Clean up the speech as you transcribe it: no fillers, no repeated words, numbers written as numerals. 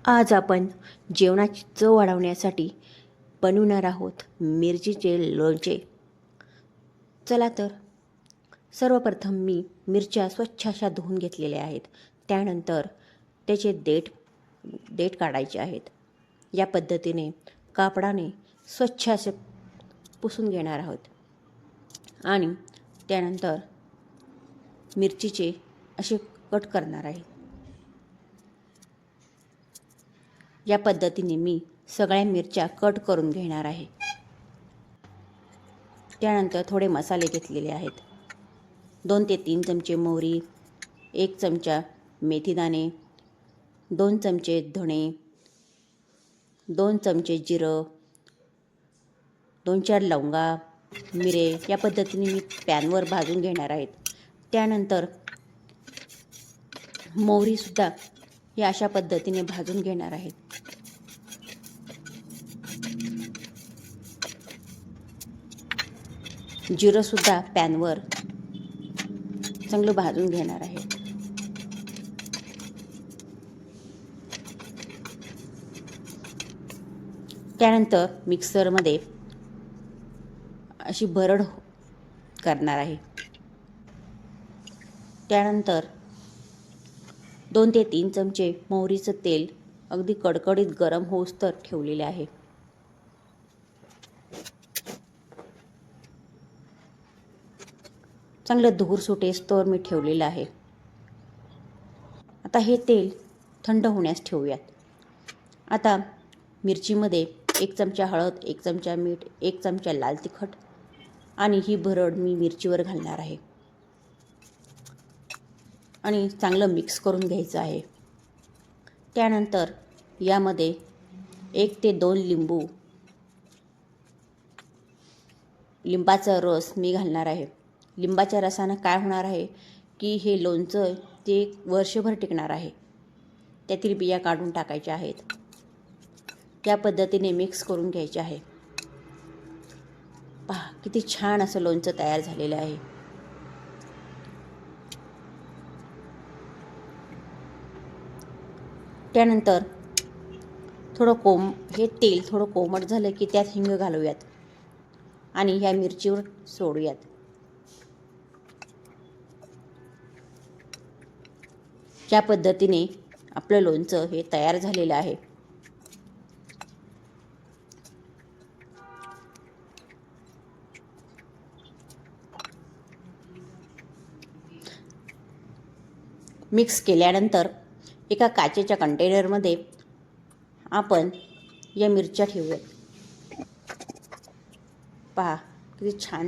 आज आपण जेवणाची चव वाढवण्यासाठी बनवणार आहोत मिरचीचे लोणचे. चला तर, सर्वप्रथम मी मिरच्या स्वच्छ अशा धुवून घेतलेल्या आहेत. त्यानंतर त्याचे देठ काढायचे आहेत. या पद्धतीने कापडाने स्वच्छ असे पुसून घेणार आहोत आणि त्यानंतर मिरचीचे असे कट करणार आहे. या पद्धतीने मी सगळ्या मिरच्या कट करून घेणार आहे. त्यानंतर थोडे मसाले घेतलेले आहेत. 2 ते 3 चमचे मोहरी, 1 चमचा मेथीदाणे, 2 चमचे धणे, 2 चमचे जिरं, 2-4 लवंगा, मिरे या पद्धतीने मी पॅनवर भाजून घेणार आहेत. त्यानंतर मोहरीसुद्धा या अशा पद्धतीने भाजून घेणार आहेत. जिरंसुद्धा पॅनवर चांगलं भाजून घेणार आहे. त्यानंतर मिक्सरमध्ये अशी भरड करणार आहे. त्यानंतर 2 ते 3 चमचे मोहरीचं तेल अगदी कडकडीत गरम होईस्तोवर ठेवलेले आहे. चांगलं धूर सुटेस्तोवर मी ठेवलेलं आहे. आता हे तेल थंड होण्यास ठेवूयात. आता मिरचीमध्ये 1 चमचा हळद, 1 चमचा मीठ, 1 चमचा लाल तिखट आणि ही भरड मी मिरचीवर घालणार आहे आणि चांगलं मिक्स करून घ्यायचं आहे. त्यानंतर यामध्ये 1 ते 2 लिंबाचा रस मी घालणार आहे. लिंबाच्या रसानं काय होणार आहे की हे लोणचं ते वर्षभर टिकणार आहे. त्यातील बिया काढून टाकायच्या आहेत. या पद्धतीने मिक्स करून घ्यायचे आहे. पहा किती छान असं लोणचं तयार झालेलं आहे. त्यानंतर हे तेल थोडं कोमट झालं की त्यात हिंग घालूयात आणि ह्या मिरचीवर सोडूयात. या पद्धतीने आपलं लोणचं हे तयार झालेलं आहे. मिक्स केल्यानंतर एका काचेच्या कंटेनरमध्ये आपण या मिरच्या ठेवूयात. पहा किती छान